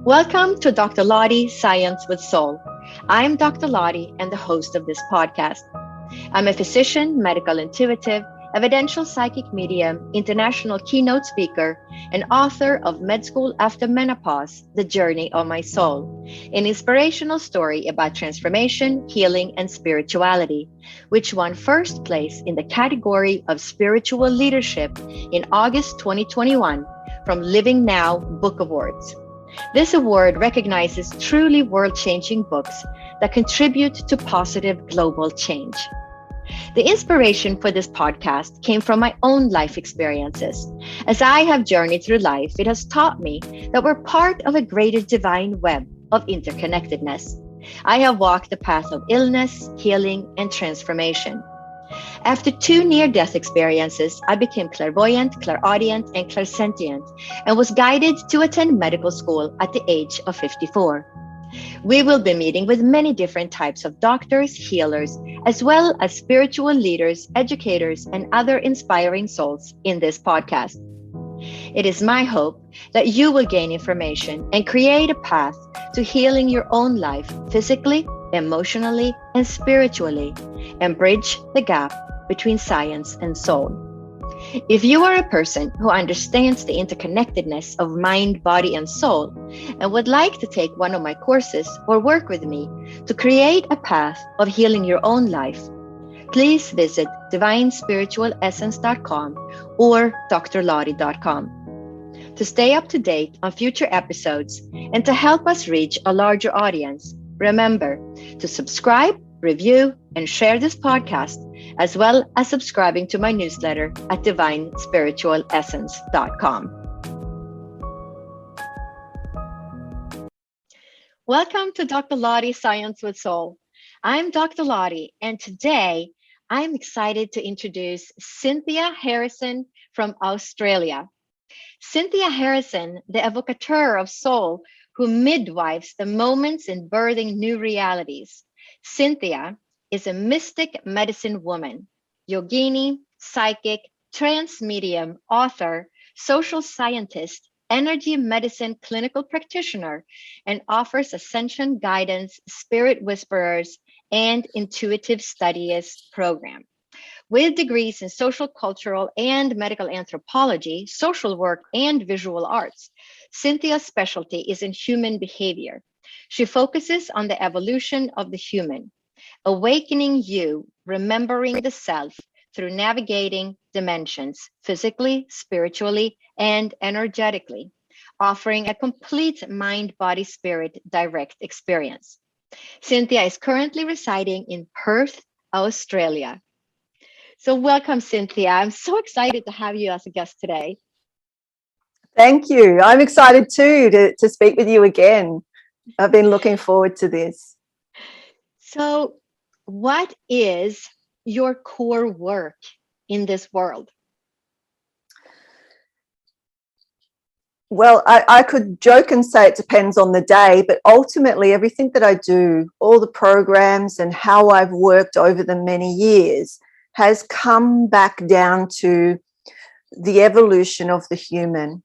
Welcome to Dr. Lottie Science with Soul. I'm Dr. Lottie and the host of this podcast. I'm a physician, medical intuitive, evidential psychic medium, international keynote speaker, and author of Med School After Menopause, The Journey of My Soul, an inspirational story about transformation, healing, and spirituality, which won first place in the category of spiritual leadership in August 2021 from Living Now Book Awards. This award recognizes truly world-changing books that contribute to positive global change. The inspiration for this podcast came from my own life experiences. As I have journeyed through life, it has taught me that we're part of a greater divine web of interconnectedness. I have walked the path of illness, healing, and transformation. After 2 near-death experiences, I became clairvoyant, clairaudient, and clairsentient, and was guided to attend medical school at the age of 54. We will be meeting with many different types of doctors, healers, as well as spiritual leaders, educators, and other inspiring souls in this podcast. It is my hope that you will gain information and create a path to healing your own life physically, emotionally, and spiritually, and bridge the gap between science and soul. If you are a person who understands the interconnectedness of mind, body, and soul, and would like to take one of my courses or work with me to create a path of healing your own life, please visit divinespiritualessence.com or drlottie.com. To stay up to date on future episodes and to help us reach a larger audience, remember to subscribe, review, and share this podcast, as well as subscribing to my newsletter at divinespiritualessence.com. Welcome to Dr. Lottie Science with Soul. I'm Dr. Lottie, and today I'm excited to introduce Cynthia Harrison from Australia. Cynthia Harrison, the evocateur of soul, who midwives the moments in birthing new realities. Cynthia is a mystic medicine woman, yogini, psychic, trance medium, author, social scientist, energy medicine clinical practitioner, and offers ascension guidance, spirit whisperers, and intuitive studies program. With degrees in socio-cultural and medical anthropology, social work, and visual arts, Cynthia's specialty is in human behavior. She focuses on the evolution of the human, awakening you, remembering the self through navigating dimensions, physically, spiritually, and energetically, offering a complete mind, body, spirit direct experience. Cynthia is currently residing in Perth, Australia. So welcome, Cynthia. I'm so excited to have you as a guest today. Thank you. I'm excited too to speak with you again. I've been looking forward to this. So what is your core work in this world? Well, I could joke and say it depends on the day, but ultimately everything that I do, all the programs and how I've worked over the many years has come back down to the evolution of the human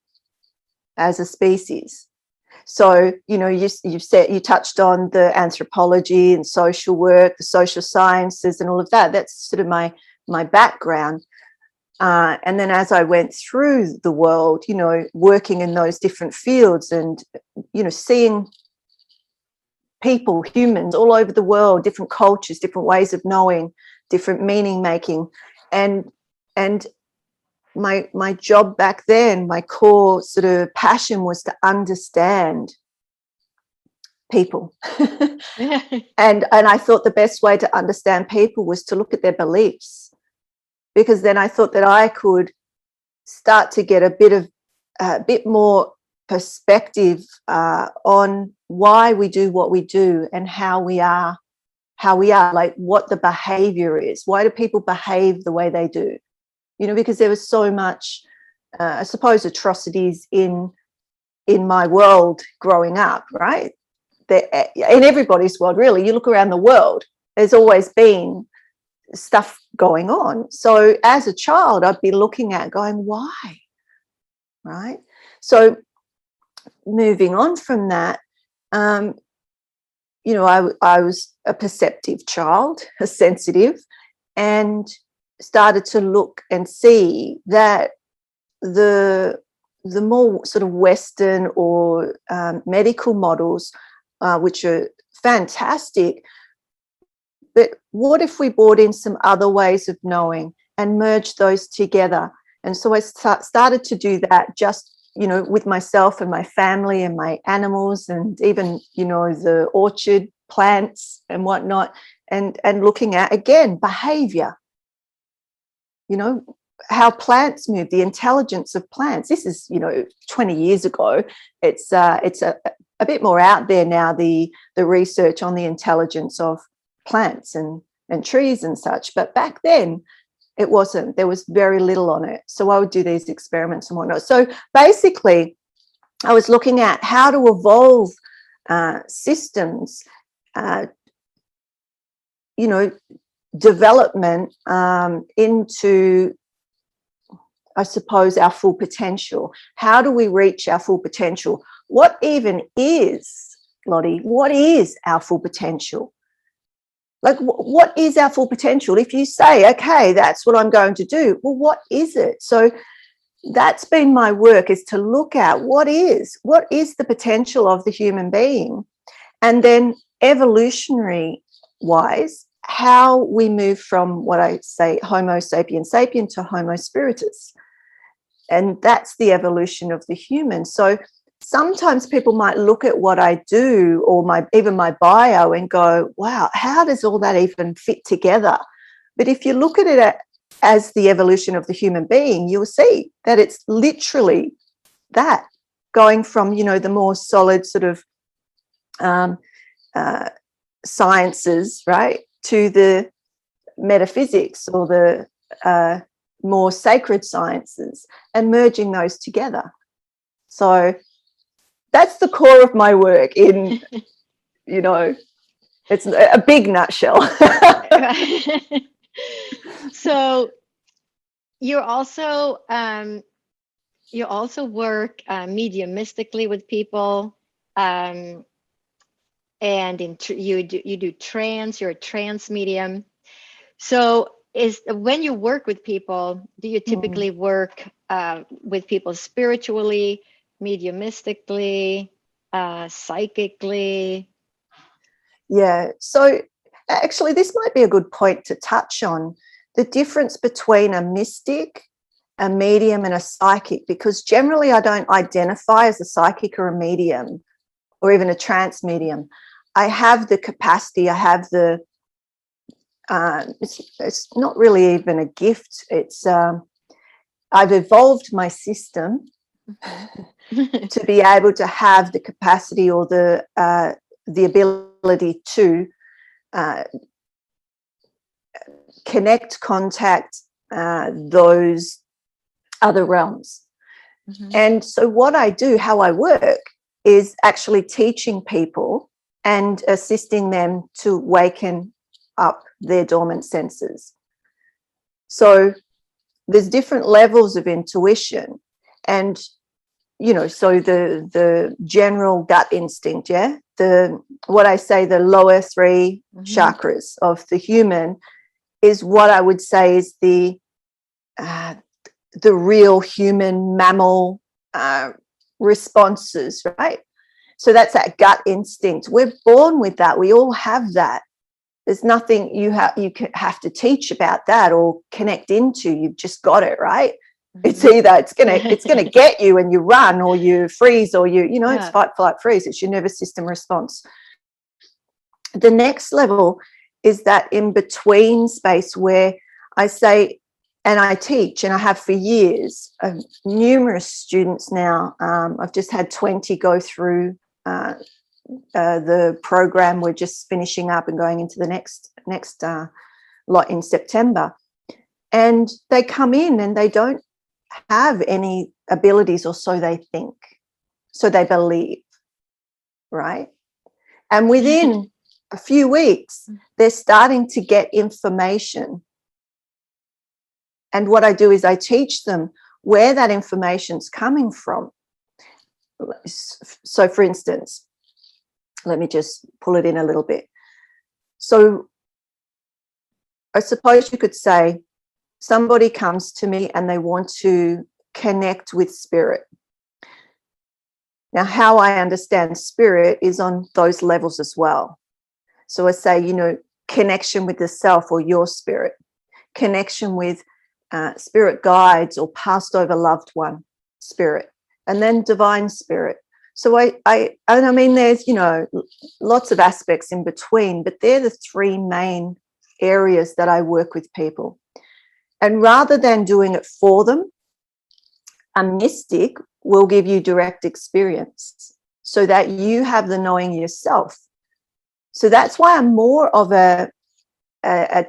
as a species. So, you know, you touched on the anthropology and social work, the social sciences and all of that. That's sort of my background. And then as I went through the world, you know, working in those different fields and, you know, seeing people, humans all over the world, different cultures, different ways of knowing, different meaning making. And my job back then, my core sort of passion was to understand people. and I thought the best way to understand people was to look at their beliefs, because then I thought that I could start to get a bit more perspective on why we do what we do and how we are, like what the behavior is. Why do people behave the way they do? You know, because there was so much, I suppose, atrocities in my world growing up, right? In everybody's world, really. You look around the world, there's always been stuff going on. So as a child, I'd be looking at going, why? Right? So moving on from that, you know, I was a perceptive child, a sensitive, and started to look and see that the more sort of Western or medical models, which are fantastic, but what if we brought in some other ways of knowing and merged those together? And so I started to do that, just, you know, with myself and my family and my animals, and even, you know, the orchard plants and whatnot, and looking at, again, behavior, you know, how plants move, the intelligence of plants. This is, you know, 20 years ago. It's a bit more out there now, the research on the intelligence of plants and trees and such. But back then, it wasn't. There was very little on it. So I would do these experiments and whatnot. So basically, I was looking at how to evolve systems, you know, development into, I suppose, our full potential. How do we reach our full potential? What even is, Lottie, what is our full potential? Like, what is our full potential? If you say, okay, that's what I'm going to do, well, what is it? So that's been my work, is to look at what is the potential of the human being, and then evolutionary wise, how we move from what I say Homo sapiens sapien to Homo spiritus. And that's the evolution of the human. So sometimes people might look at what I do, or even my bio, and go, wow, how does all that even fit together? But if you look at it as the evolution of the human being, you'll see that it's literally that, going from, you know, the more solid sort of sciences, right, to the metaphysics, or the more sacred sciences, and merging those together. So that's the core of my work in, you know, it's a big nutshell. So you also work mediumistically with people, and you do trance. You're a trance medium. So when you work with people, do you typically work with people spiritually, mediumistically, psychically? Yeah. So actually, this might be a good point to touch on the difference between a mystic, a medium, and a psychic, because generally I don't identify as a psychic or a medium, or even a trance medium. I have the capacity, I have the, it's not really even a gift. It's, I've evolved my system to be able to have the capacity, or the ability to connect, contact those other realms. And so what I do, how I work, is actually teaching people and assisting them to waken up their dormant senses. So there's different levels of intuition, and, you know, so the general gut instinct, yeah, what I say, the lower three chakras of the human, is what I would say is the real human mammal responses, right? So that's that gut instinct. We're born with that. We all have that. There's nothing you have to teach about that or connect into. You've just got it, right? It's either it's gonna get you and you run, or you freeze, or you know, it's fight, flight, freeze. It's your nervous system response. The next level is that in between space where I say, and I teach, and I have for years, numerous students now. I've just had 20 go through the program. We're just finishing up and going into the next lot in September. And they come in and they don't have any abilities, or so they think, so they believe, right? And within a few weeks, they're starting to get information. And what I do is I teach them where that information's coming from. So for instance, let me just pull it in a little bit. So I suppose you could say somebody comes to me and they want to connect with spirit. Now, how I understand spirit is on those levels as well. So I say, you know, connection with the self or your spirit, connection with spirit guides or passed over loved one spirit, and then divine spirit. So I mean, there's, you know, lots of aspects in between, but they're the three main areas that I work with people. And rather than doing it for them, a mystic will give you direct experience so that you have the knowing yourself. So that's why I'm more of a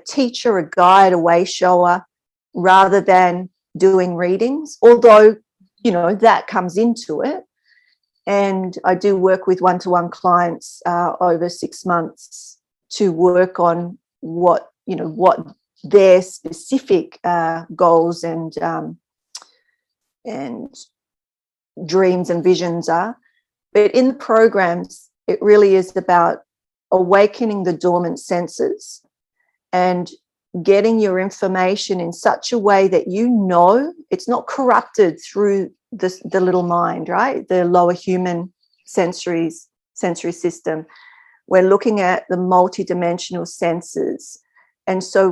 teacher, a guide, a way shower, rather than doing readings, although, you know, that comes into it. And I do work with one-to-one clients over 6 months to work on what their specific goals and dreams and visions are. But in the programs, it really is about awakening the dormant senses and getting your information in such a way that you know it's not corrupted through the little mind, right? The lower human sensory system. We're looking at the multidimensional senses. And so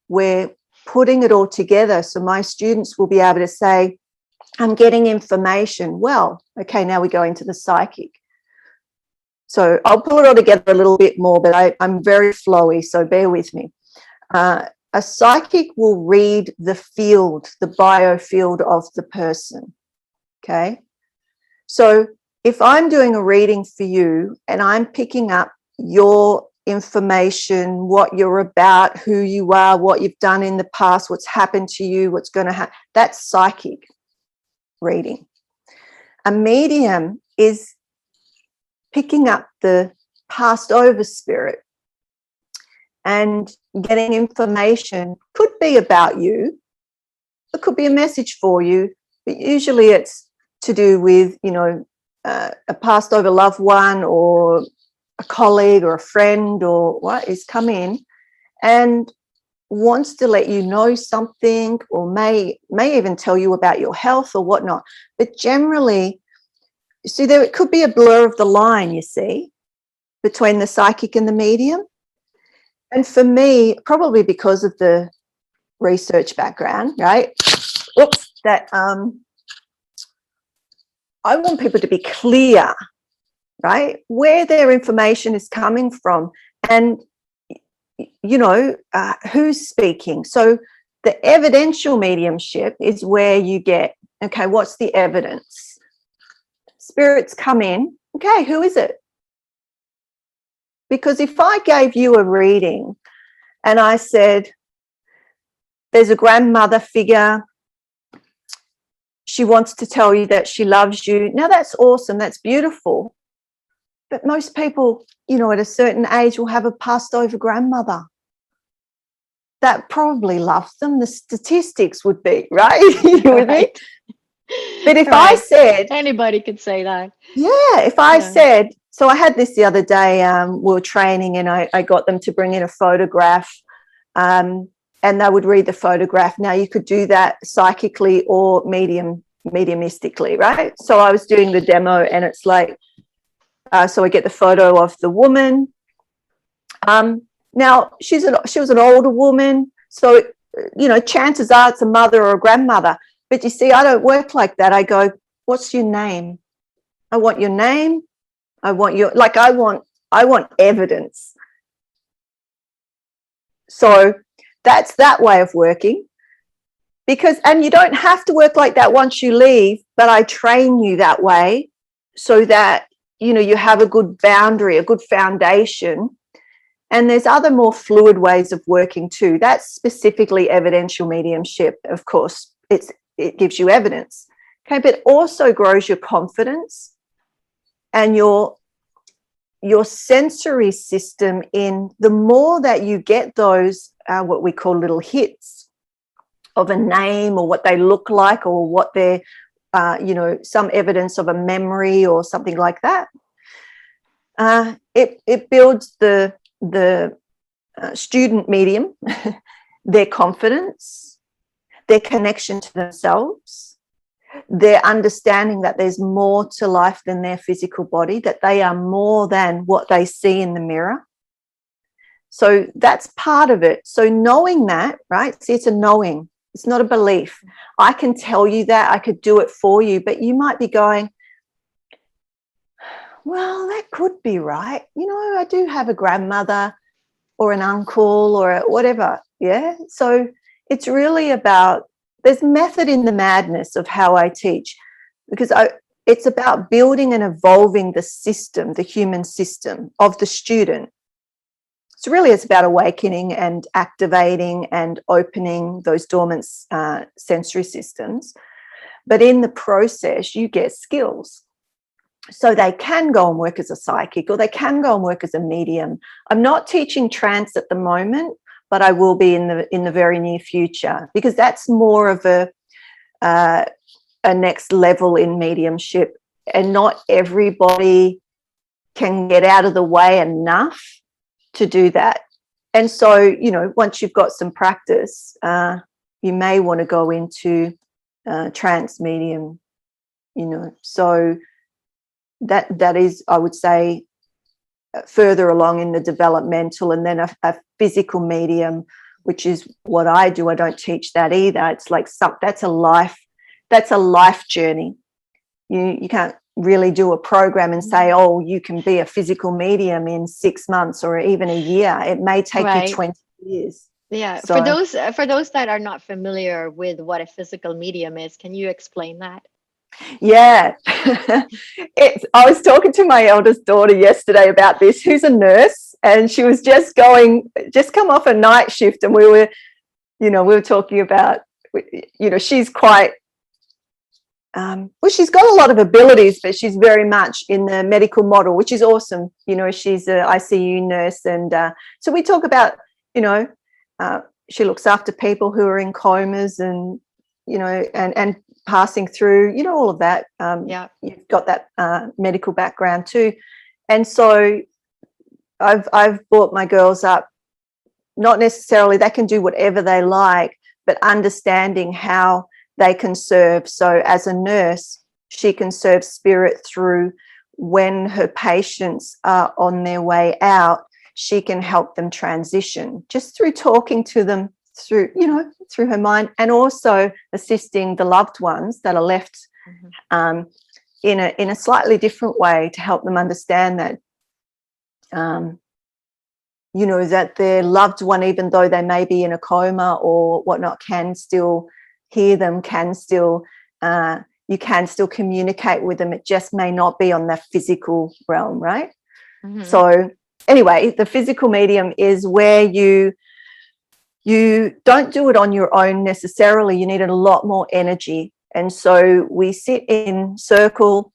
we're putting it all together. So my students will be able to say, I'm getting information. Well, okay, now we go into the psychic. So I'll pull it all together a little bit more, but I'm very flowy, so bear with me. A psychic will read the field, the biofield of the person, okay? So if I'm doing a reading for you and I'm picking up your information, what you're about, who you are, what you've done in the past, what's happened to you, what's going to happen, that's psychic reading. A medium is picking up the passed over spirit and getting information. Could be about you, it could be a message for you, but usually it's to do with, you know, a passed over loved one or a colleague or a friend or what is come in and wants to let you know something, or may even tell you about your health or whatnot. But generally, see, there it could be a blur of the line, you see, between the psychic and the medium. And for me, probably because of the research background, right? Oops, that I want people to be clear, right, where their information is coming from and, you know, who's speaking. So the evidential mediumship is where you get, okay, what's the evidence? Spirits come in, okay, who is it? Because if I gave you a reading and I said, there's a grandmother figure, she wants to tell you that she loves you. Now that's awesome, that's beautiful. But most people, you know, at a certain age will have a passed over grandmother that probably loves them. The statistics would be, right? You with me? But if I said, anybody could say that. Yeah, if I said, so I had this the other day, we were training and I got them to bring in a photograph and they would read the photograph. Now you could do that psychically or mediumistically, right? So I was doing the demo and it's like, so I get the photo of the woman. Now she was an older woman, so you know, chances are it's a mother or a grandmother. But you see, I don't work like that. I go, what's your name? I want your name. I want your, like, I want evidence. So that's that way of working. Because, and you don't have to work like that once you leave, but I train you that way so that, you know, you have a good boundary, a good foundation. And there's other more fluid ways of working too. That's specifically evidential mediumship. Of course, it gives you evidence, okay, but also grows your confidence and your sensory system. In the more that you get those what we call little hits of a name or what they look like or what they're some evidence of a memory or something like that. It builds the student medium, their confidence, their connection to themselves, their understanding that there's more to life than their physical body, that they are more than what they see in the mirror. So that's part of it. So knowing that, right? See, it's a knowing. It's not a belief. I can tell you that. I could do it for you, but you might be going, well, that could be right. I do have a grandmother or an uncle or whatever. Yeah. So it's really about, there's method in the madness of how I teach, because it's about building and evolving the system, the human system of the student. So really it's about awakening and activating and opening those dormant sensory systems. But in the process, you get skills. So they can go and work as a psychic, or they can go and work as a medium. I'm not teaching trance at the moment, but I will be in the very near future, because that's more of a next level in mediumship, and not everybody can get out of the way enough to do that. And so, once you've got some practice, you may want to go into trance medium, so that is, I would say, further along in the developmental. And then a physical medium, which is what I do. I don't teach that either. It's like that's a life journey. You can't really do a program and say, oh, you can be a physical medium in 6 months or even a year. It may take you 20 years. Yeah. So, for those that are not familiar with what a physical medium is, can you explain that? Yeah. I was talking to my eldest daughter yesterday about this, who's a nurse, and she was just come off a night shift, and we were talking about, she's quite, she's got a lot of abilities, but she's very much in the medical model, which is awesome. She's an ICU nurse, and so we talk about, she looks after people who are in comas, and and passing through, all of that. You've got that medical background too, and so I've brought my girls up. Not necessarily they can do whatever they like, but understanding how they can serve. So as a nurse, she can serve spirit through when her patients are on their way out. She can help them transition just through talking to them, through her mind, and also assisting the loved ones that are left in a slightly different way, to help them understand that that their loved one, even though they may be in a coma or whatnot, can still hear them, you can still communicate with them. It just may not be on the physical realm, right? So anyway, the physical medium is where you don't do it on your own necessarily. You need a lot more energy. And so we sit in circle,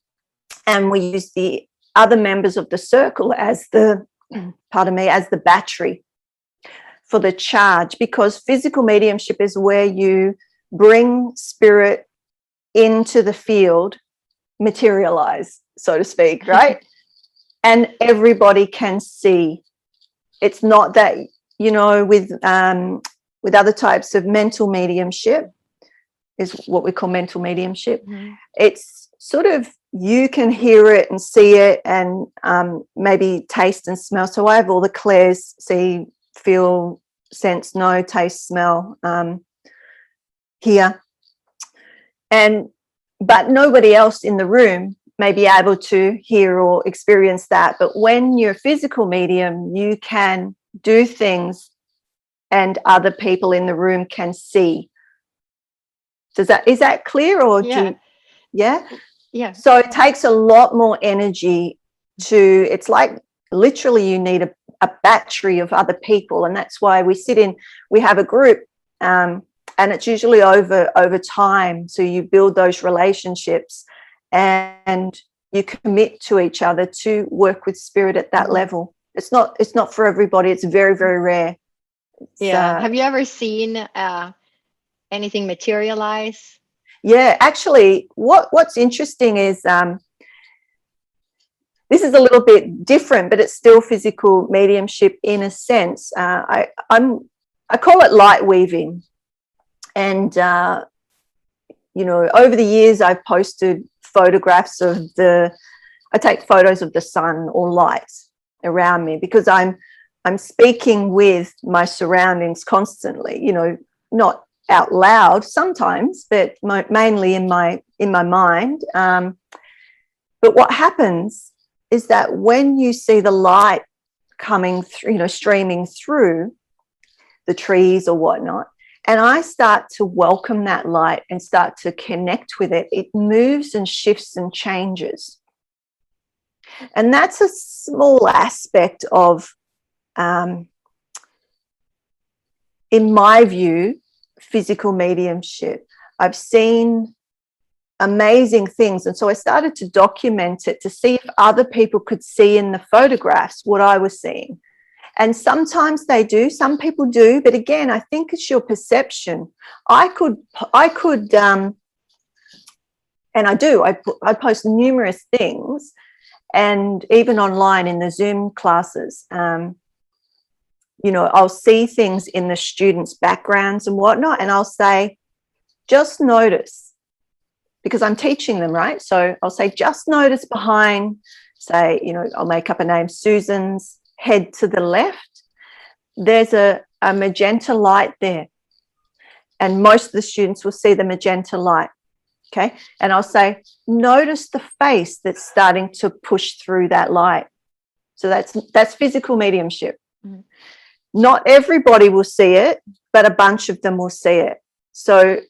and we use the other members of the circle as the battery for the charge, because physical mediumship is where you bring spirit into the field, materialize, so to speak, right? And everybody can see. It's not that, with other types of mental mediumship, is what we call mental mediumship. It's sort of, you can hear it and see it, and maybe taste and smell. So I have all the clairs: see, feel, sense, know, taste, smell, hear. But nobody else in the room may be able to hear or experience that. But when you're a physical medium, you can do things and other people in the room can see. Is that clear? Or yeah. So it takes a lot more energy it's like literally you need a battery of other people, and that's why we have a group, and it's usually over time. So you build those relationships and you commit to each other to work with spirit at that level. It's not for everybody. It's very, very rare. Have you ever seen anything materialize? Yeah, actually, what's interesting is this is a little bit different, but it's still physical mediumship in a sense. I call it light weaving, and over the years I've posted photographs of I take photos of the sun or light around me, because I'm speaking with my surroundings constantly, not out loud sometimes, but mainly in my mind. But what happens is that when you see the light coming through, streaming through the trees or whatnot, and I start to welcome that light and start to connect with it, it moves and shifts and changes. And that's a small aspect of, in my view, physical mediumship. I've seen amazing things, and so I started to document it to see if other people could see in the photographs what I was seeing. And sometimes they do, some people do, but again, I think it's your perception. I could and I do, I post numerous things, and even online in the Zoom classes, I'll see things in the students' backgrounds and whatnot, and I'll say, just notice, because I'm teaching them, right? So I'll say, just notice behind, say, I'll make up a name, Susan's head to the left, there's a magenta light there. And most of the students will see the magenta light. Okay. And I'll say, notice the face that's starting to push through that light. So that's physical mediumship. Mm-hmm. Not everybody will see it, but a bunch of them will see it. So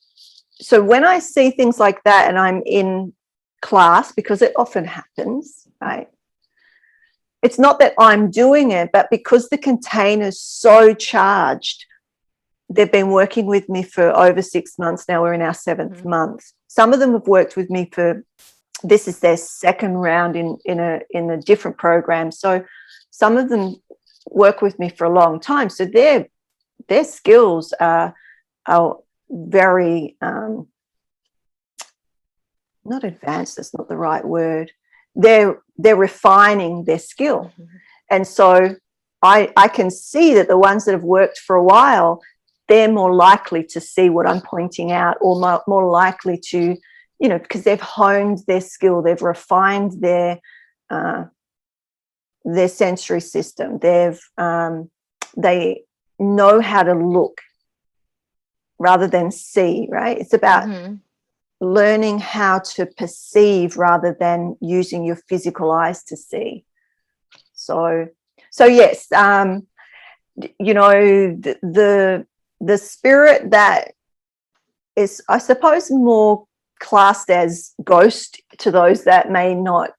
when I see things like that and I'm in class, because it often happens, right? It's not that I'm doing it, but because the container's so charged, they've been working with me for over 6 months now. We're in our 7th month. Some of them have worked with me this is their second round in a different program. So some of them work with me for a long time. So their skills are very, not advanced, that's not the right word. They're refining their skill. Mm-hmm. And so I can see that the ones that have worked for a while, they're more likely to see what I'm pointing out, or more likely to, because they've honed their skill, they've refined their sensory system. They know how to look rather than see, right? It's about learning how to perceive rather than using your physical eyes to see. So yes, the spirit that is, I suppose, more classed as ghost to those that may not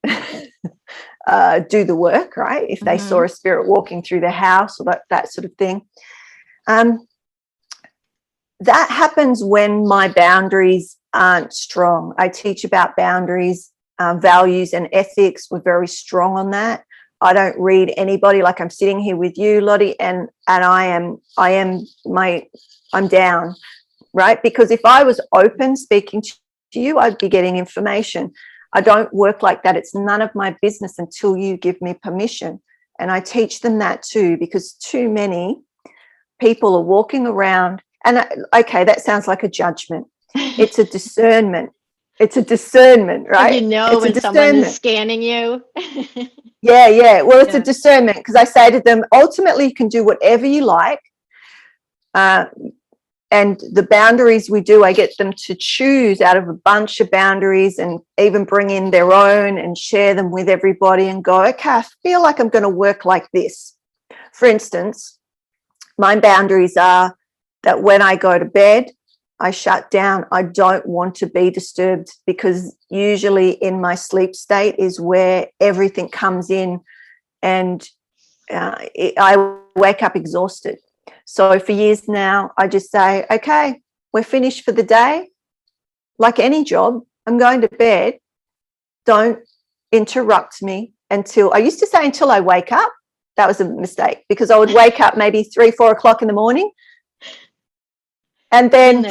do the work, right? If they saw a spirit walking through their house or that sort of thing. That happens when my boundaries aren't strong. I teach about boundaries, values and ethics. We're very strong on that. I don't read anybody, like I'm sitting here with you, Lottie, and I'm down, right? Because if I was open speaking to you, I'd be getting information. I don't work like that. It's none of my business until you give me permission. And I teach them that too, because too many people are walking around, and okay, that sounds like a judgment. It's a discernment. It's a discernment, right? When someone is scanning you. Yeah. Well, it's a discernment, because I say to them, ultimately, you can do whatever you like. And the boundaries we do, I get them to choose out of a bunch of boundaries and even bring in their own and share them with everybody and go, okay, I feel like I'm going to work like this. For instance, my boundaries are that when I go to bed, I shut down. I don't want to be disturbed, because usually in my sleep state is where everything comes in, and I wake up exhausted. So for years now, I just say, okay, we're finished for the day. Like any job, I'm going to bed. Don't interrupt me until I wake up. That was a mistake, because I would wake up maybe 3-4 o'clock in the morning, And then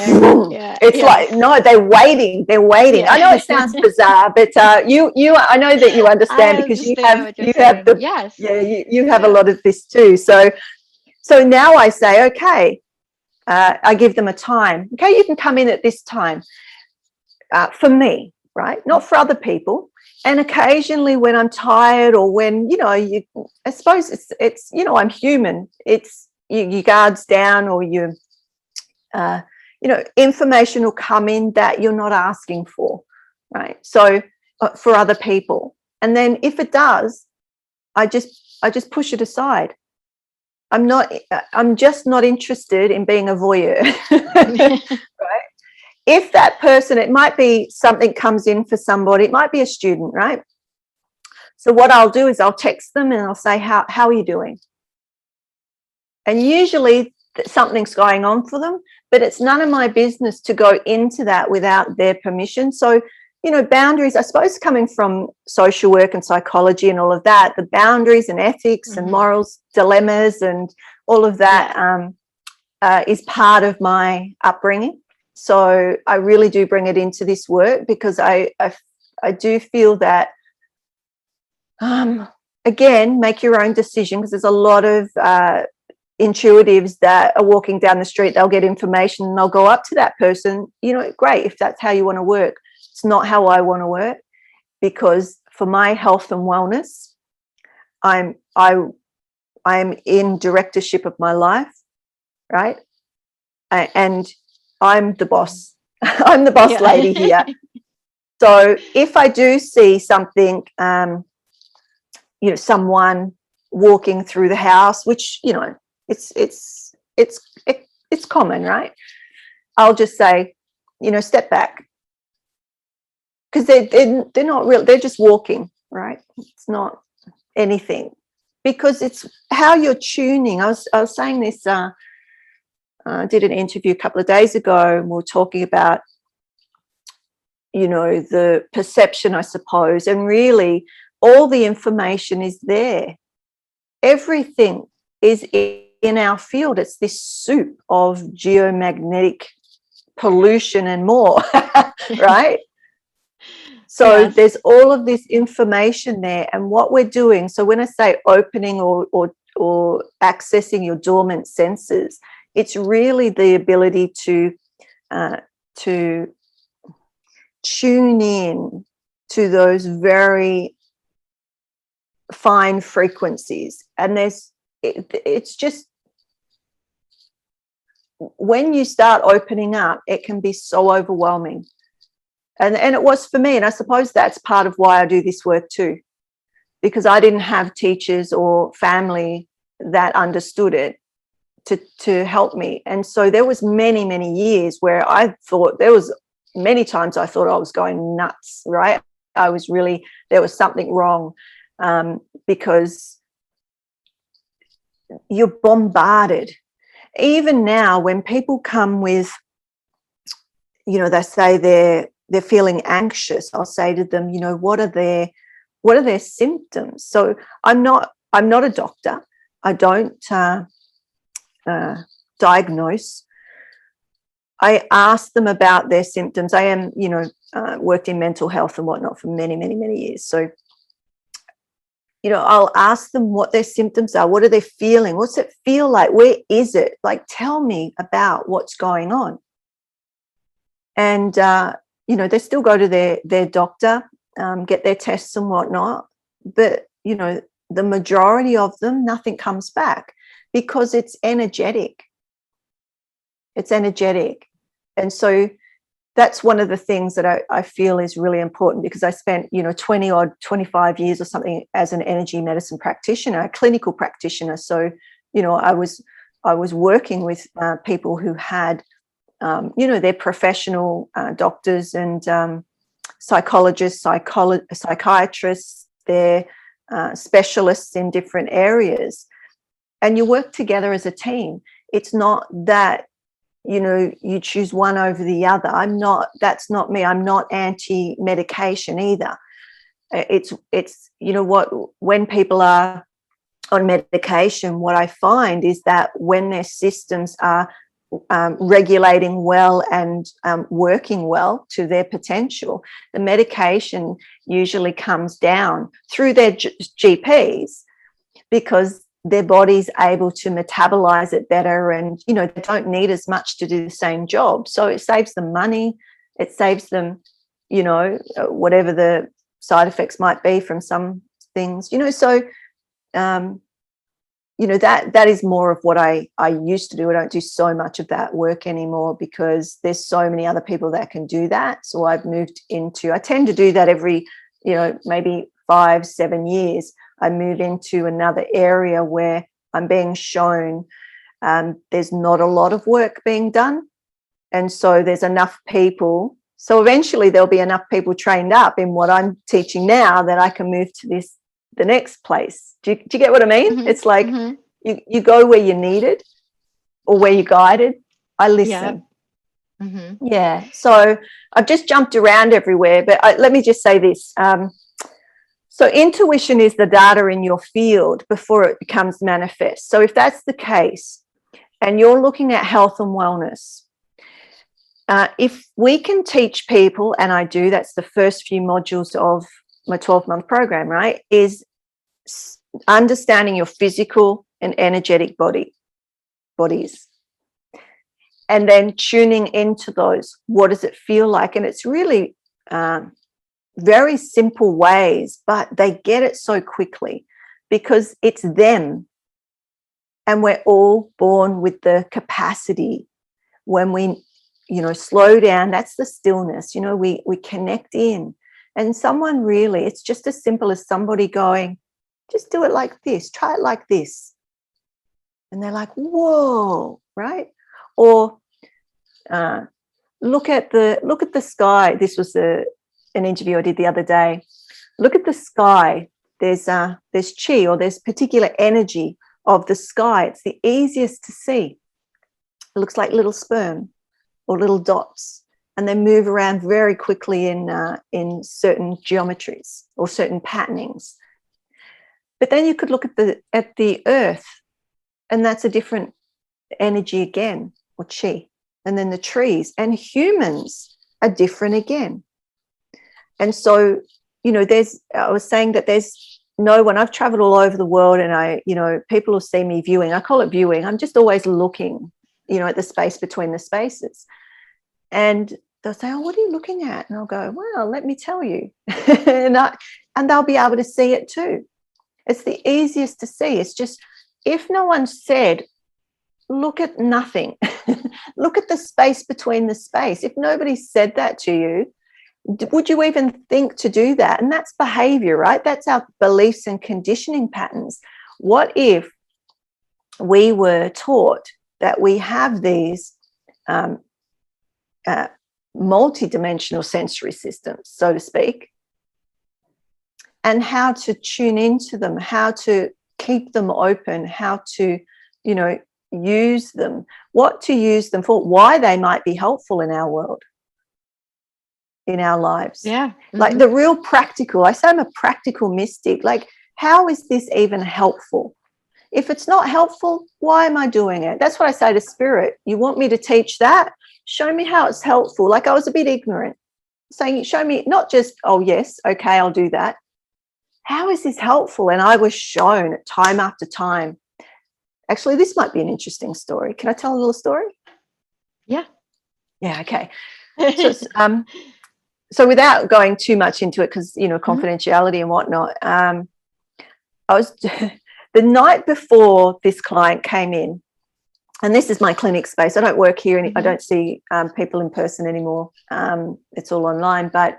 it's like, no, they're waiting. Yeah. I know it sounds bizarre, but I know that you understand because you have the yes. you have a lot of this too. So now I say, okay, I give them a time. Okay, you can come in at this time for me, right? Not for other people. And occasionally when I'm tired or when, I suppose it's I'm human. It's your guard's down or you information will come in that you're not asking for, right? So for other people. And then if it does, I just push it aside. I'm just not interested in being a voyeur. Right? If that person, it might be something comes in for somebody, it might be a student, right? So what I'll do is I'll text them and I'll say, how are you doing? And usually something's going on for them, but it's none of my business to go into that without their permission. So, boundaries, I suppose, coming from social work and psychology and all of that, the boundaries and ethics and morals, dilemmas and all of that is part of my upbringing. So I really do bring it into this work because I do feel that, again, make your own decision, because there's a lot of intuitives that are walking down the street, they'll get information and they'll go up to that person, great, if that's how you want to work. It's not how I want to work, because for my health and wellness, I'm in directorship of my life, right? And I'm the boss. I'm the boss lady here. So if I do see something, someone walking through the house, which, it's common, right? I'll just say, step back. Because they're not real, they're just walking, right? It's not anything. Because it's how you're tuning. I was saying this, I did an interview a couple of days ago, and we were talking about, the perception, I suppose, and really all the information is there. Everything is in our field. It's this soup of geomagnetic pollution and more, right? So there's all of this information there, and what we're doing. So when I say opening or accessing your dormant senses, it's really the ability to tune in to those very fine frequencies. And it's just, when you start opening up, it can be so overwhelming. And it was for me, and I suppose that's part of why I do this work too, because I didn't have teachers or family that understood it to help me. And so there was many years where I thought, there was many times I thought I was going nuts, right? There was something wrong, because you're bombarded. Even now, when people come with, they say they're feeling anxious, I'll say to them, what are their symptoms? So I'm not a doctor. I don't diagnose. I ask them about their symptoms. I am, worked in mental health and whatnot for many years. So, I'll ask them what their symptoms are. What are they feeling? What's it feel like? Where is it? Like, tell me about what's going on. And, they still go to their doctor, get their tests and whatnot. But, the majority of them, nothing comes back, because it's energetic. It's energetic. And so that's one of the things that I feel is really important, because I spent, 25 years or something as an energy medicine practitioner, a clinical practitioner. So, I was working with people who had, they're professional doctors and psychologists, psychiatrists, they're specialists in different areas. And you work together as a team. It's not that, you choose one over the other. That's not me. I'm not anti-medication either. It's when people are on medication, what I find is that when their systems are regulating well and working well to their potential, the medication usually comes down through their GPs, because their body's able to metabolize it better, and they don't need as much to do the same job. So it saves them money, it saves them whatever the side effects might be from some things, so that is more of what I used to do. I don't do so much of that work anymore because there's so many other people that can do that. So I've moved into, I tend to do that every, maybe 5-7 years. I move into another area where I'm being shown there's not a lot of work being done. And so there's enough people. So eventually there'll be enough people trained up in what I'm teaching now that I can move to the next place. Do you get what I mean? Mm-hmm. It's like mm-hmm. you go where you're needed or where you're guided. I listen. Yeah. Mm-hmm. Yeah. So I've just jumped around everywhere, but let me just say this. So intuition is the data in your field before it becomes manifest. So if that's the case, and you're looking at health and wellness, if we can teach people, and I do, that's the first few modules of my 12-month program, right, is understanding your physical and energetic bodies, and then tuning into those. What does it feel like? And it's really very simple ways, but they get it so quickly because it's them. And we're all born with the capacity when we, slow down. That's the stillness, we connect in. And someone really, it's just as simple as somebody going, just do it like this, try it like this. And they're like, whoa, right? Or look at the sky. This was an interview I did the other day. Look at the sky. There's chi, or there's particular energy of the sky. It's the easiest to see. It looks like little sperm or little dots, and they move around very quickly in certain geometries or certain patternings. But then you could look at the earth, and that's a different energy again, or chi. And then the trees and humans are different again. And so, I was saying that there's no one. I've traveled all over the world, and people will see me viewing. I call it viewing. I'm just always looking, at the space between the spaces. And they'll say, oh, what are you looking at? And I'll go, well, let me tell you. and they'll be able to see it too. It's the easiest to see. It's just, if no one said, look at nothing, look at the space between the space. If nobody said that to you, would you even think to do that? And that's behavior, right? That's our beliefs and conditioning patterns. What if we were taught that we have these multi-dimensional sensory systems, so to speak, and how to tune into them, how to keep them open, how to, use them, what to use them for, why they might be helpful in our world, in our lives. Yeah. Mm-hmm. Like the real practical. I say I'm a practical mystic. Like, how is this even helpful? If it's not helpful, why am I doing it? That's what I say to Spirit. You want me to teach that? Show me how it's helpful. Like, I was a bit ignorant, saying, show me, not just, oh, yes, okay, I'll do that. How is this helpful? And I was shown time after time. Actually, this might be an interesting story. Can I tell a little story? Yeah. Yeah, okay. So without going too much into it, because, confidentiality and whatnot, I was the night before this client came in, and this is my clinic space. I don't work here. I don't see people in person anymore. It's all online. But,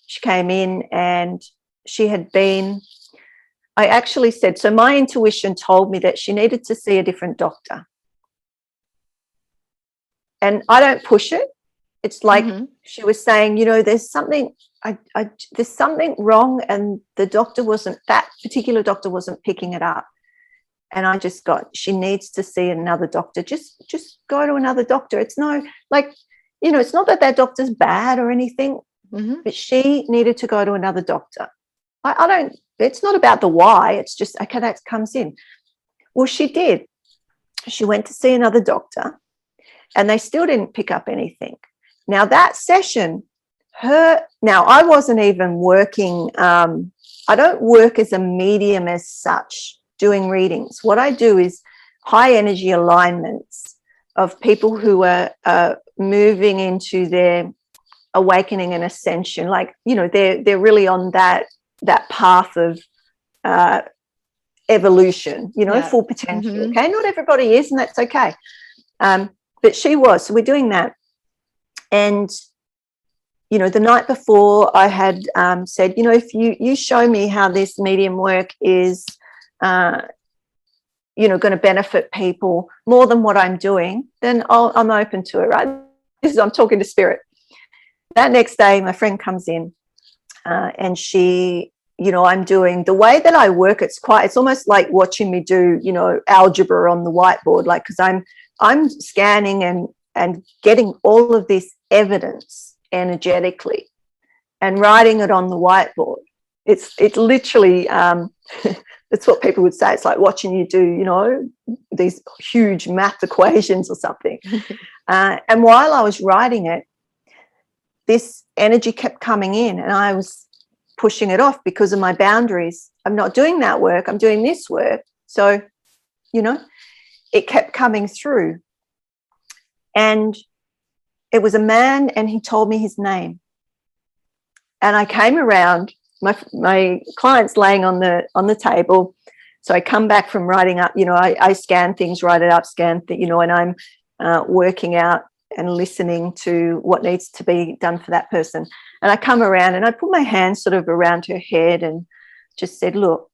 she came in and she had been, I actually said, so my intuition told me that she needed to see a different doctor. And I don't push it. It's like she was saying, there's something, there's something wrong, and that particular doctor wasn't picking it up. And I just got, she needs to see another doctor. Just go to another doctor. It's no, it's not that doctor's bad or anything, but she needed to go to another doctor. I don't, it's not about the why. It's just, okay, that comes in. Well, she did. She went to see another doctor, and they still didn't pick up anything. Now, that session, now I wasn't even working, I don't work as a medium as such, doing readings. What I do is high energy alignments of people who are moving into their awakening and ascension. Like, you know, they're really on that path of evolution, you know, full potential. Mm-hmm. Okay, not everybody is, and that's okay. But she was. So we're doing that. And, you know, the night before I had said, you know, if you show me how this medium work is, you know, going to benefit people more than what I'm doing, then I'm open to it, right? I'm talking to spirit. That next day, my friend comes in and she, you know, I'm doing the way that I work. It's almost like watching me do, you know, algebra on the whiteboard, like, because I'm scanning and getting all of this evidence energetically and writing it on the whiteboard. It's literally, it's what people would say. It's like watching you do, you know, these huge math equations or something. And while I was writing it, this energy kept coming in, and I was pushing it off because of my boundaries. I'm not doing that work. I'm doing this work. So, you know, it kept coming through. And it was a man, and he told me his name. And I came around, my client's laying on the table. So I come back from writing up, you know, I scan things, write it up, you know, and I'm working out and listening to what needs to be done for that person. And I come around and I put my hand sort of around her head and just said, look,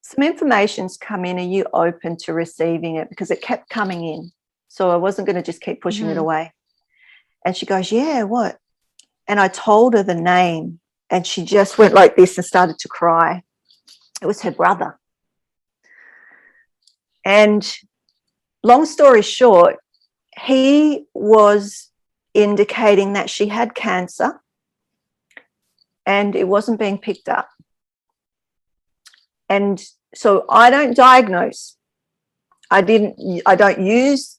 some information's come in. Are you open to receiving it? Because it kept coming in. So I wasn't going to just keep pushing it away. And she goes, yeah, what? And I told her the name, and she just went like this and started to cry. It was her brother. And long story short, he was indicating that she had cancer and it wasn't being picked up. And so I don't diagnose. I don't use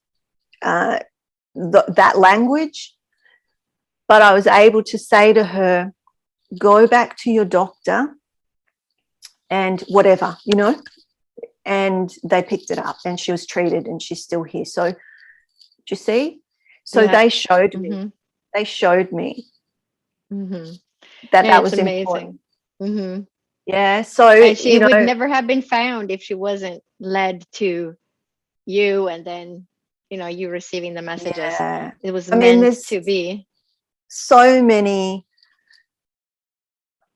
that language, but I was able to say to her, go back to your doctor and whatever, you know, and they picked it up and she was treated and she's still here. So, do you see? So they showed me, that was amazing. Important. Yeah. So, and she would never have been found if she wasn't led to you, and then, you know, you receiving the messages. Yeah. It was meant to be. So many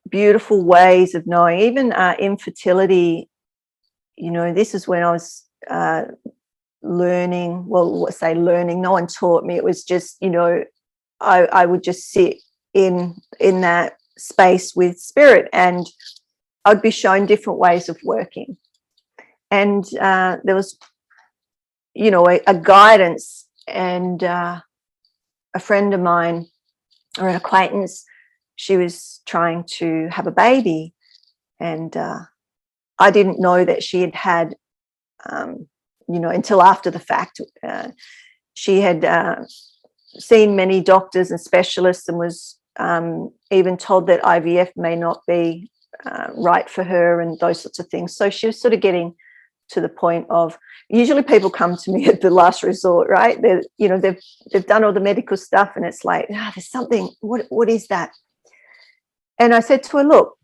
beautiful ways of knowing, even infertility. You know, this is when I was learning. Well, learning. No one taught me. It was just, you know, I would just sit in that space with spirit, and I'd be shown different ways of working. And there was, you know, a guidance, and a friend of mine, or an acquaintance, she was trying to have a baby, and I didn't know that she had you know, until after the fact. She had seen many doctors and specialists, and was even told that IVF may not be right for her, and those sorts of things. So she was sort of getting to the point of, usually people come to me at the last resort, right? They're, you know, they've done all the medical stuff, and it's like, there's something. What is that? And I said to her, look,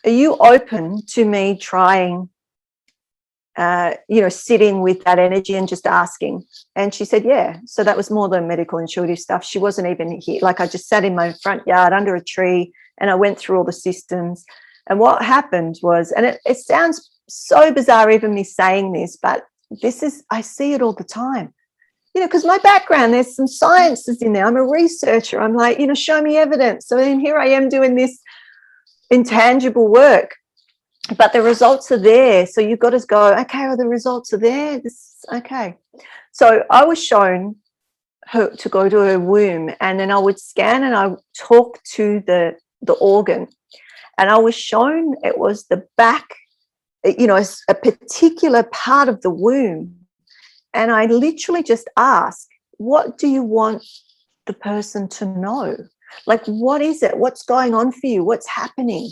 are you open to me trying, you know, sitting with that energy and just asking? And she said, yeah. So that was more than medical intuitive stuff. She wasn't even here. Like, I just sat in my front yard under a tree, and I went through all the systems. And what happened was, and it sounds so bizarre even me saying this, but I see it all the time. You know, because my background, there's some sciences in there. I'm a researcher. I'm like, you know, show me evidence. So then here I am doing this intangible work, but the results are there. So you've got to go, okay, well, the results are there. Okay. So I was shown her to go to her womb, and then I would scan and I would talk to the organ, and I was shown it was the back, you know, a particular part of the womb And I literally just ask, what do you want the person to know? Like, what is it? What's going on for you? What's happening?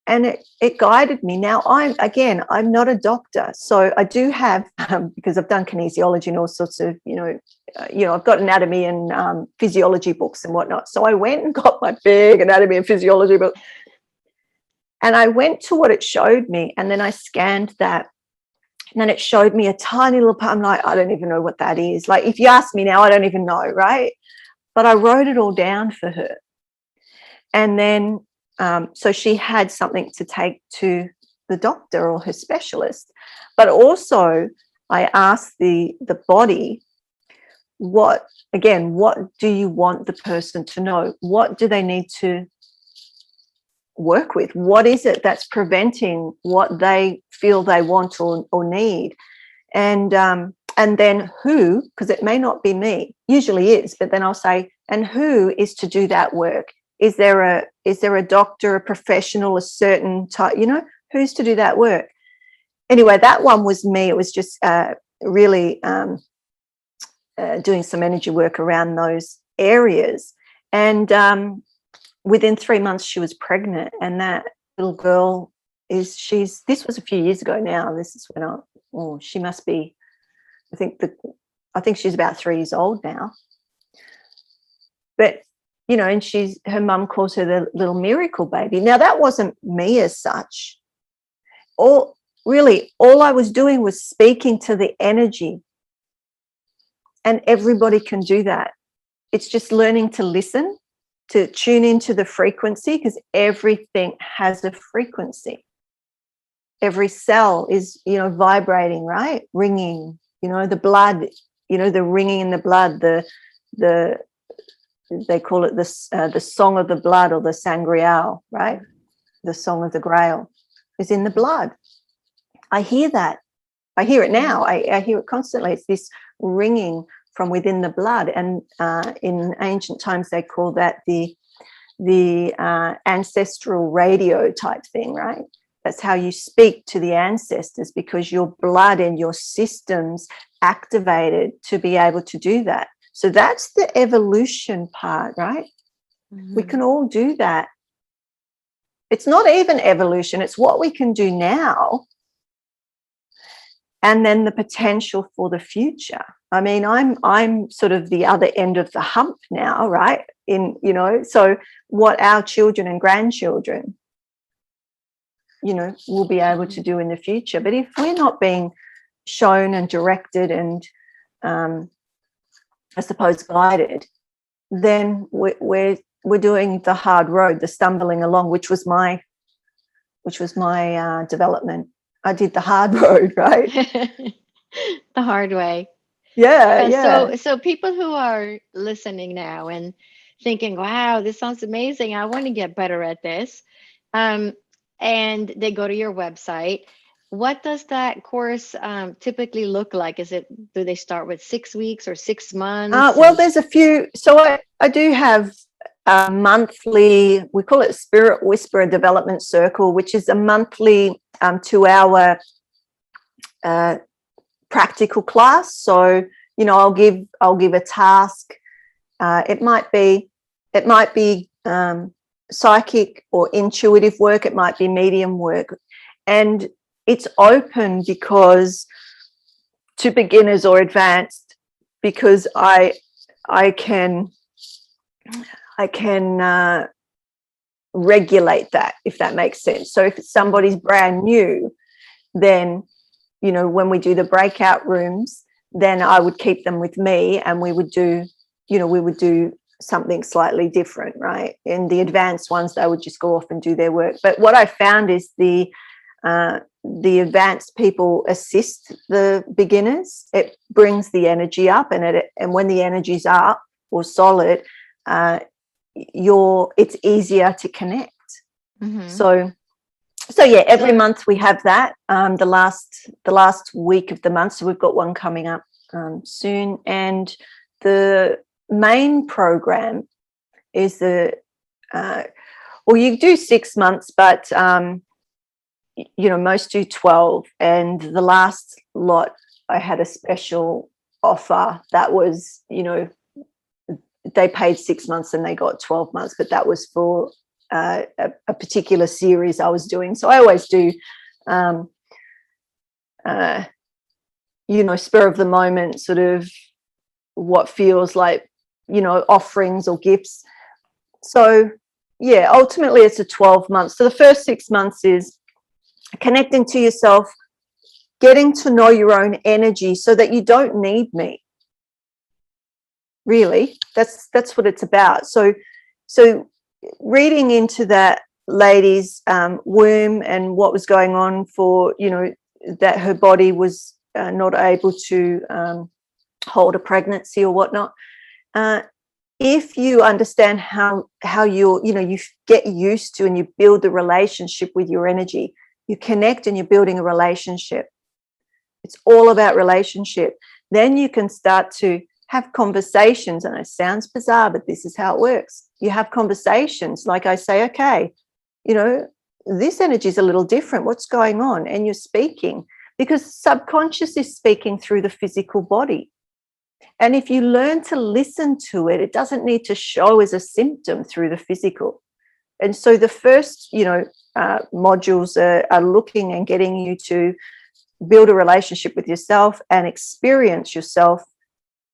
And it guided me. Now, I'm not a doctor, so I do have, because I've done kinesiology and all sorts of, I've got anatomy and physiology books and whatnot. So I went and got my big anatomy and physiology book, and I went to what it showed me, and then I scanned that, and then it showed me a tiny little part. I'm like, I don't even know what that is. Like, if you ask me now, I don't even know, right? But I wrote it all down for her, and then so she had something to take to the doctor or her specialist. But also I asked the body, what do you want the person to know? What do they need to work with? What is it that's preventing what they feel they want or need? And then who, because it may not be me, usually is, but then I'll say, and who is to do that work? Is there a doctor, a professional, a certain type, who's to do that work? Anyway, that one was me. It was just really doing some energy work around those areas. And within 3 months, she was pregnant. And that little girl this was a few years ago now. This is when she must be, I think she's about 3 years old now. But and her mum calls her the little miracle baby. Now, that wasn't me as such. All I was doing was speaking to the energy. And everybody can do that. It's just learning to listen, to tune into the frequency, because everything has a frequency. Every cell is, vibrating, right? Ringing, the blood, the ringing in the blood, they call it the song of the blood, or the sangreal, right? The song of the grail is in the blood. I hear that. I hear it now. I hear it constantly. It's this ringing from within the blood. And in ancient times, they call that the ancestral radio type thing, right? That's how you speak to the ancestors, because your blood and your systems activated to be able to do that. So that's the evolution part, right? Mm-hmm. We can all do that. It's not even evolution, it's what we can do now, and then the potential for the future. I mean, I'm sort of the other end of the hump now, right? So what our children and grandchildren, will be able to do in the future. But if we're not being shown and directed and I suppose guided, then we're doing the hard road, the stumbling along, which was my development. I did the hard road, right? The hard way. Yeah. So people who are listening now and thinking, wow, this sounds amazing, I want to get better at this, and they go to your website. What does that course typically look like? Do they start with 6 weeks or 6 months? Well, there's a few. So I do have a monthly, we call it Spirit Whisperer Development Circle, which is a monthly 2-hour practical class. So, I'll give a task. It might be psychic or intuitive work. It might be medium work. And it's open to beginners or advanced, because I can regulate that, if that makes sense. So if somebody's brand new, then when we do the breakout rooms, then I would keep them with me, and we would do something slightly different, right? In the advanced ones, they would just go off and do their work. But what I found is the advanced people assist the beginners. It brings the energy up, and when the energy's up or solid, it's easier to connect. Mm-hmm. So yeah, every month we have that. The last week of the month, so we've got one coming up soon. And the main program is you do 6 months, but most do 12, and the last lot I had a special offer that was, you know, they paid 6 months and they got 12 months, but that was for a particular series I was doing. So I always do, you know, spur of the moment, sort of what feels like, you know, offerings or gifts. So yeah, ultimately it's a 12 months. So the first 6 months is connecting to yourself, getting to know your own energy so that you don't need me. Really, that's what it's about. So reading into that lady's womb and what was going on for, you know, that her body was not able to hold a pregnancy or whatnot. If you understand how you get used to and you build the relationship with your energy, you connect and you're building a relationship. It's all about relationship. Then you can start to have conversations, and it sounds bizarre, but this is how it works. You have conversations, like I say, okay, you know, this energy is a little different. What's going on? And you're speaking, because subconscious is speaking through the physical body. And if you learn to listen to it, it doesn't need to show as a symptom through the physical. And so the first, you know, modules are looking and getting you to build a relationship with yourself and experience yourself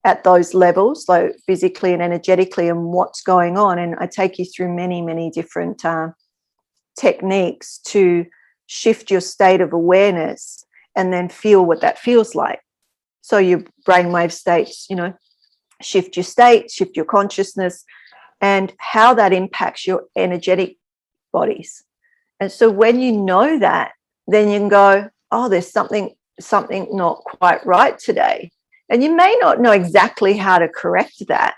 at those levels, like physically and energetically, and what's going on. And I take you through many, many different techniques to shift your state of awareness and then feel what that feels like. So your brainwave states, you know, shift your state, shift your consciousness, and how that impacts your energetic bodies. And so when you know that, then you can go, oh, there's something not quite right today. And you may not know exactly how to correct that,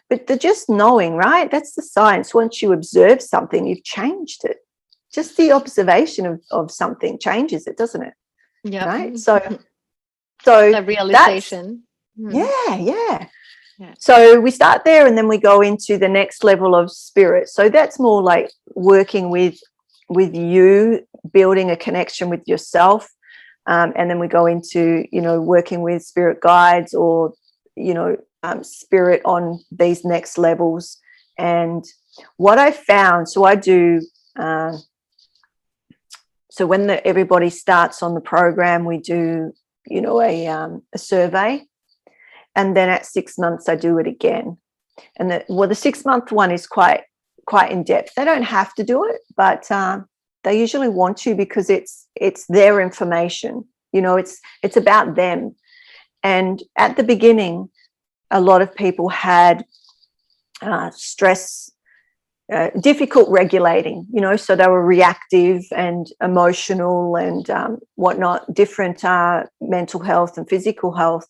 but the just knowing, right? That's the science. Once you observe something, you've changed it. Just the observation of something changes it, doesn't it? Yeah. Right. So the realization. Yeah. So we start there, and then we go into the next level of spirit. So that's more like working with you, building a connection with yourself. And then we go into, you know, working with spirit guides or, you know, spirit on these next levels. And what I found, so I do, so when everybody starts on the program, we do, you know, a survey. And then at 6 months, I do it again. And the 6 month one is quite in depth. They don't have to do it, but they usually want to, because it's their information. You know, it's about them. And at the beginning, a lot of people had stress, difficult regulating, you know, so they were reactive and emotional and whatnot, different mental health and physical health.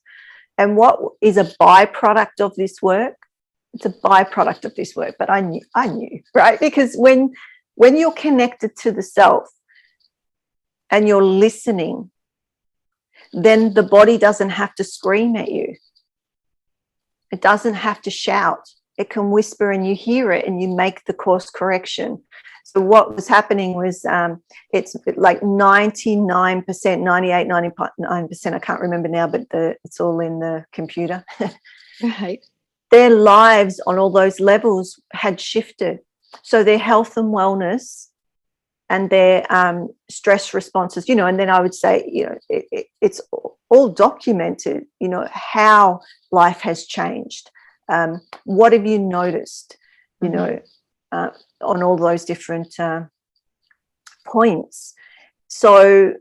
And what is a byproduct of this work? It's a byproduct of this work, but I knew, right? Because when you're connected to the self and you're listening, then the body doesn't have to scream at you. It doesn't have to shout. It can whisper and you hear it and you make the course correction. So what was happening was it's like 99%, 98, 99%, I can't remember now, but it's all in the computer. Right. Their lives on all those levels had shifted. So their health and wellness and their stress responses, you know, and then I would say, you know, it's all documented, you know, how life has changed. What have you noticed, you know, on all those different points? So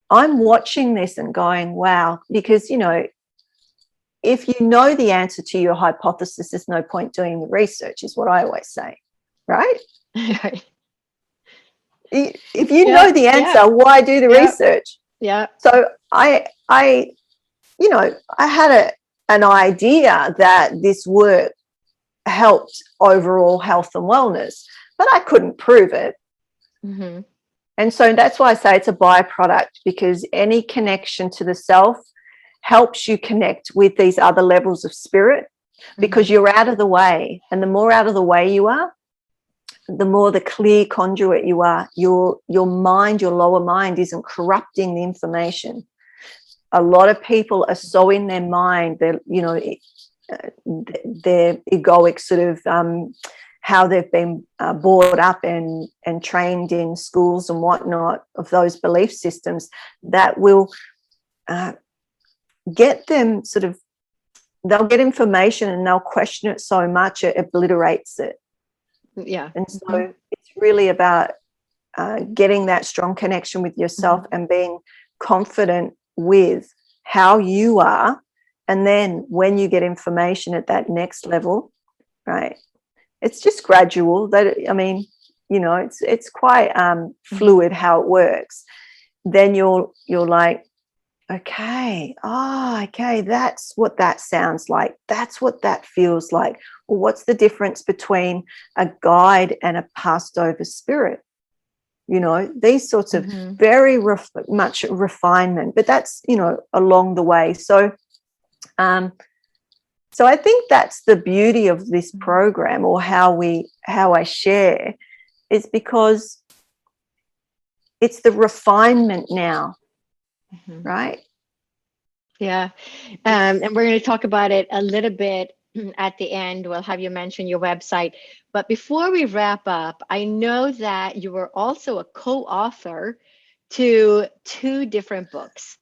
I'm watching this and going, wow, because, you know, if you know the answer to your hypothesis, there's no point doing the research, is what I always say, right? If you know the answer, why do the research? Yeah. So I you know, I had an idea that this work helped overall health and wellness, but I couldn't prove it. And so that's why I say it's a byproduct, because any connection to the self helps you connect with these other levels of spirit, because you're out of the way. And the more out of the way you are, the more the clear conduit you are. Your mind, your lower mind, isn't corrupting the information. a lot of people are so in their mind, they're, their egoic sort of how they've been brought up and trained in schools and whatnot, of those belief systems that will get them sort of, they'll get information and they'll question it so much it obliterates it. Yeah. And so it's really about getting that strong connection with yourself and being confident with how you are. And then when you get information at that next level, right, it's just gradual. That, I mean, it's quite fluid how it works. Then you're like, okay, okay, that's what that sounds like. That's what that feels like. Well, what's the difference between a guide and a passed over spirit? These sorts of very much refinement, but that's, along the way. So I think that's the beauty of this program, or how I share, is because it's the refinement now, right? Yeah. And we're going to talk about it a little bit at the end. We'll have you mention your website. But before we wrap up, I know that you were also a co-author to 2 different books.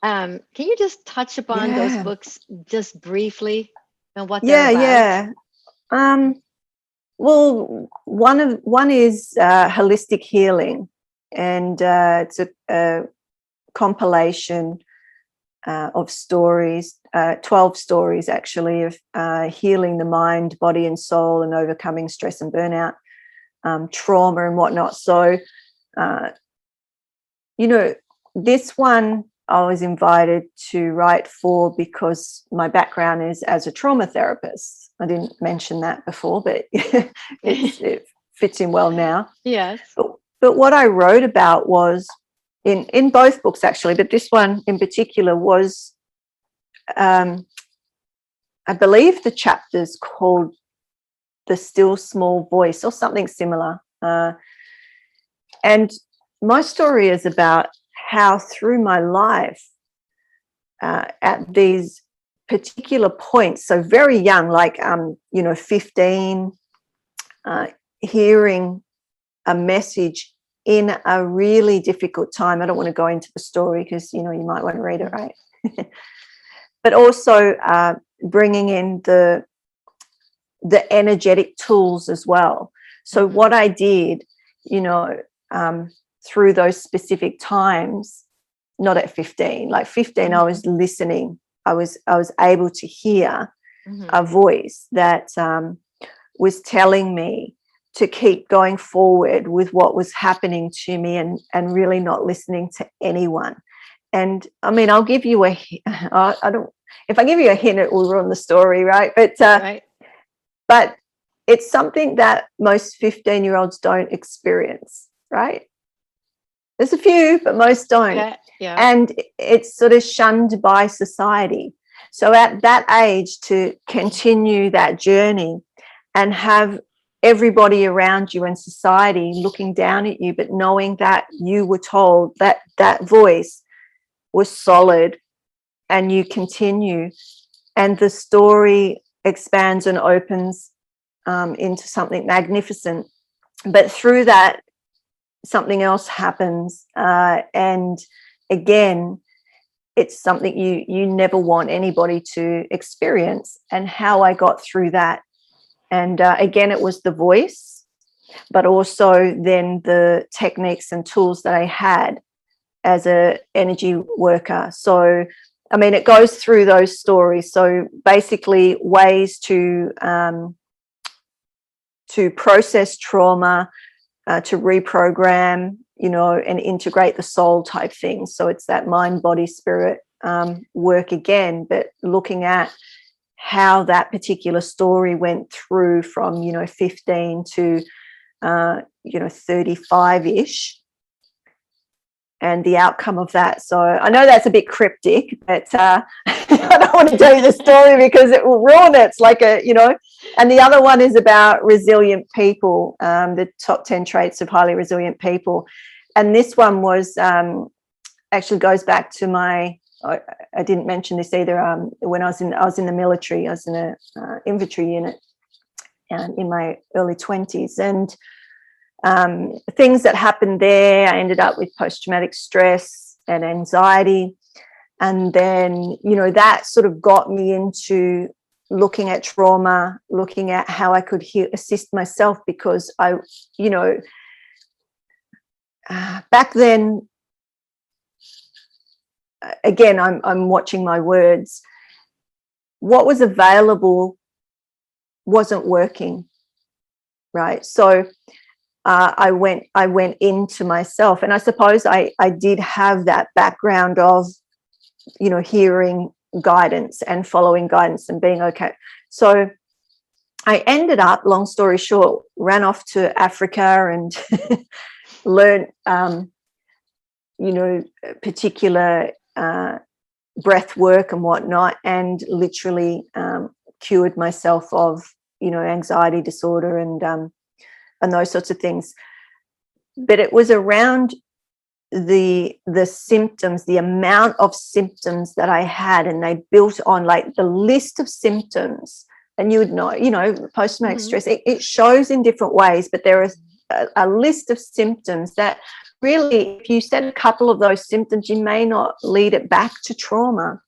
Can you just touch upon those books just briefly and what they're about? Well, one is holistic healing, and it's a compilation of stories, 12 stories actually, of healing the mind, body and soul, and overcoming stress and burnout, trauma and whatnot. So, this one I was invited to write for because my background is as a trauma therapist. I didn't mention that before, but it fits in well now. Yes. But what I wrote about was, in both books actually, but this one in particular was, I believe the chapter's called The Still Small Voice or something similar. And my story is about how through my life, at these particular points, so very young, like 15, hearing a message in a really difficult time. I don't want to go into the story because you might want to read it, right? But also bringing in the energetic tools as well. So what I did, through those specific times, not at 15, like 15, I was listening. I was able to hear a voice that was telling me to keep going forward with what was happening to me, and really not listening to anyone. And I mean, I'll give you if I give you a hint, it will ruin the story, right? But right. But it's something that most 15-year-olds don't experience, right? There's a few, but most don't. Yeah. And it's sort of shunned by society. So at that age, to continue that journey and have everybody around you and society looking down at you, but knowing that you were told that that voice was solid, and you continue, and the story expands and opens into something magnificent. But through that, something else happens, and again, it's something you never want anybody to experience. And how I got through that, and again, it was the voice, but also then the techniques and tools that I had as a energy worker. So I mean, it goes through those stories. So basically, ways to process trauma, to reprogram, and integrate the soul type things. So it's that mind, body, spirit work again, but looking at how that particular story went through from 15 to 35-ish, and the outcome of that. So I know that's a bit cryptic, but I don't want to tell you the story because it will ruin it. It's like and the other one is about resilient people, the top 10 traits of highly resilient people. And this one was actually goes back to my I didn't mention this either. When I was in the military, I was in a infantry unit in my early 20s, and things that happened there, I ended up with post-traumatic stress and anxiety. And then, that sort of got me into looking at trauma, looking at how I could assist myself, because back then, again, I'm watching my words. What was available wasn't working, right? So I went into myself, and I suppose I did have that background of, hearing guidance and following guidance and being okay. So I ended up, long story short, ran off to Africa and learned, particular breath work and whatnot, and literally cured myself of, anxiety disorder and those sorts of things. But it was around the symptoms, the amount of symptoms that I had, and they built on, like, the list of symptoms. And you would know, post-traumatic stress, it shows in different ways, but there is a list of symptoms that really, if you said a couple of those symptoms, you may not lead it back to trauma,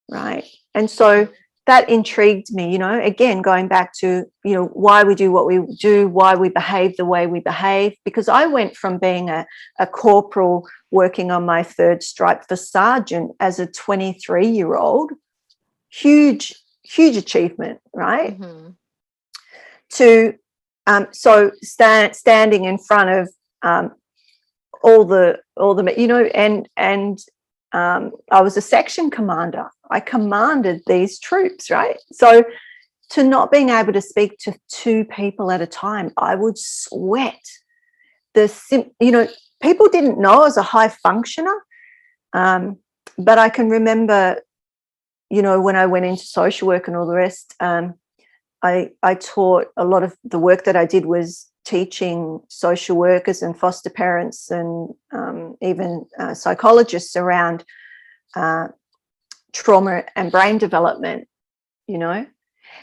right? And so that intrigued me, again, going back to, why we do what we do, why we behave the way we behave, because I went from being a corporal working on my third stripe for sergeant as a 23-year-old, huge achievement, right? To standing in front of all the and I was a section commander. I commanded these troops, right? So to not being able to speak to two people at a time, I would sweat. People didn't know I was a high functioner, but I can remember, when I went into social work and all the rest, I taught, a lot of the work that I did was teaching social workers and foster parents and even psychologists around trauma and brain development,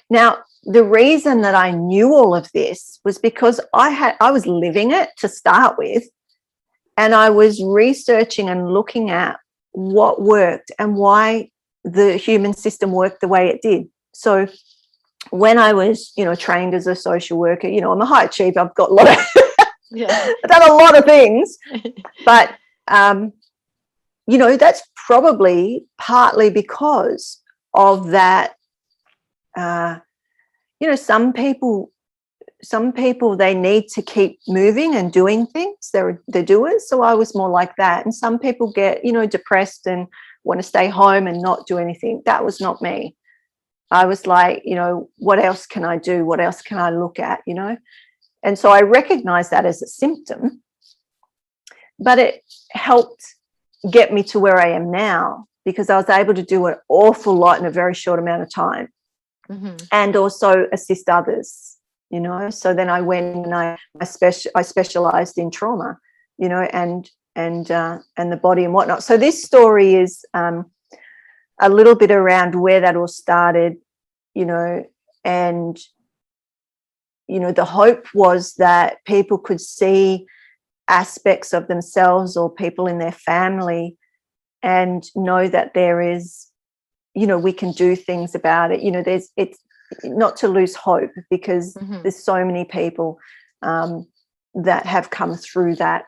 Now, the reason that I knew all of this was because I was living it to start with, and I was researching and looking at what worked and why the human system worked the way it did. So when I was, trained as a social worker, I'm a high achiever. I've got a lot of, I've done a lot of things, but, that's probably partly because of that. Some people, they need to keep moving and doing things. They're doers. So I was more like that. And some people get, depressed and want to stay home and not do anything. That was not me. I was like, what else can I do? What else can I look at, And so I recognized that as a symptom, but it helped get me to where I am now, because I was able to do an awful lot in a very short amount of time, and also assist others, So then I went and I specialized in trauma, and the body and whatnot. So this story is a little bit around where that all started, and, the hope was that people could see aspects of themselves or people in their family and know that there is, we can do things about it. It's not to lose hope, because there's so many people that have come through that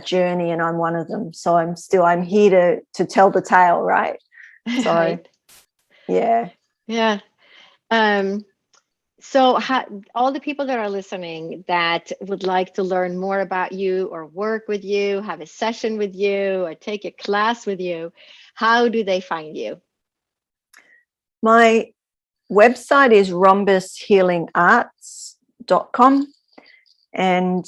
journey, and I'm one of them. So I'm here to tell the tale, right? So, right. Yeah. So all the people that are listening that would like to learn more about you or work with you, have a session with you, or take a class with you, how do they find you? My website is rhombushealingarts.com, and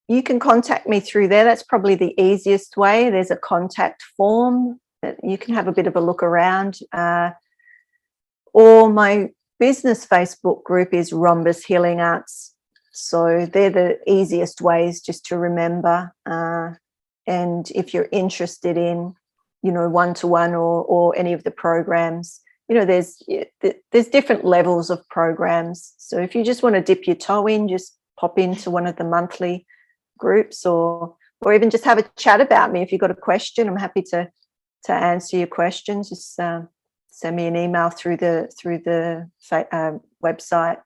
you can contact me through there. That's probably the easiest way. There's a contact form that you can have a bit of a look around. Or my business Facebook group is Rhombus Healing Arts. So they're the easiest ways just to remember. And if you're interested in one-to-one or any of the programs. There's different levels of programs. So if you just want to dip your toe in, just pop into one of the monthly groups, or even just have a chat about me. If you've got a question, I'm happy to answer your questions. Just send me an email through the website.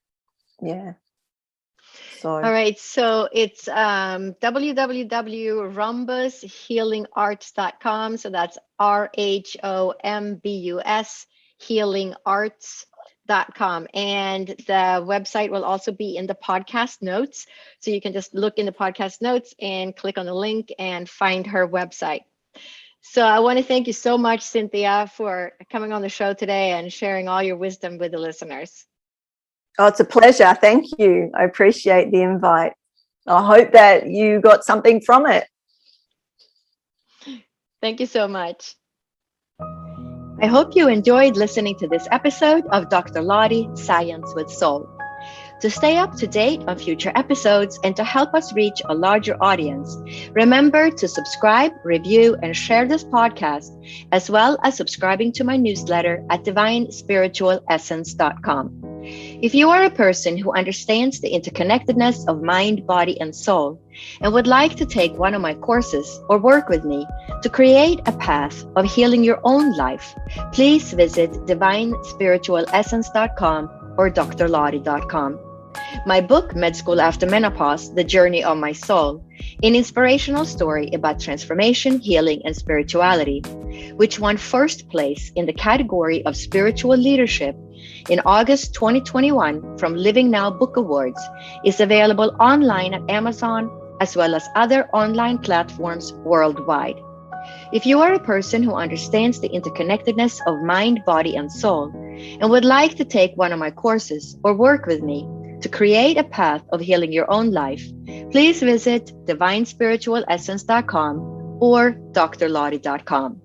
Yeah. So all right, so it's www.rhombushealingarts.com. So that's RHOMBUS healingarts.com, and the website will also be in the podcast notes, so you can just look in the podcast notes and click on the link and find her website. So I want to thank you so much, Cynthia, for coming on the show today and sharing all your wisdom with the listeners. Oh, it's a pleasure. Thank you. I appreciate the invite. I hope that you got something from it. Thank you so much. I hope you enjoyed listening to this episode of Dr. Lottie Science with Soul. To stay up to date on future episodes and to help us reach a larger audience, remember to subscribe, review, and share this podcast, as well as subscribing to my newsletter at divinespiritualessence.com. If you are a person who understands the interconnectedness of mind, body, and soul, and would like to take one of my courses or work with me to create a path of healing your own life, please visit divinespiritualessence.com or drlottie.com. My book, Med School After Menopause, The Journey of My Soul, an inspirational story about transformation, healing, and spirituality, which won first place in the category of spiritual leadership in August 2021 from Living Now Book Awards, is available online at Amazon as well as other online platforms worldwide. If you are a person who understands the interconnectedness of mind, body, and soul, and would like to take one of my courses or work with me to create a path of healing your own life, please visit divinespiritualessence.com or drlottie.com.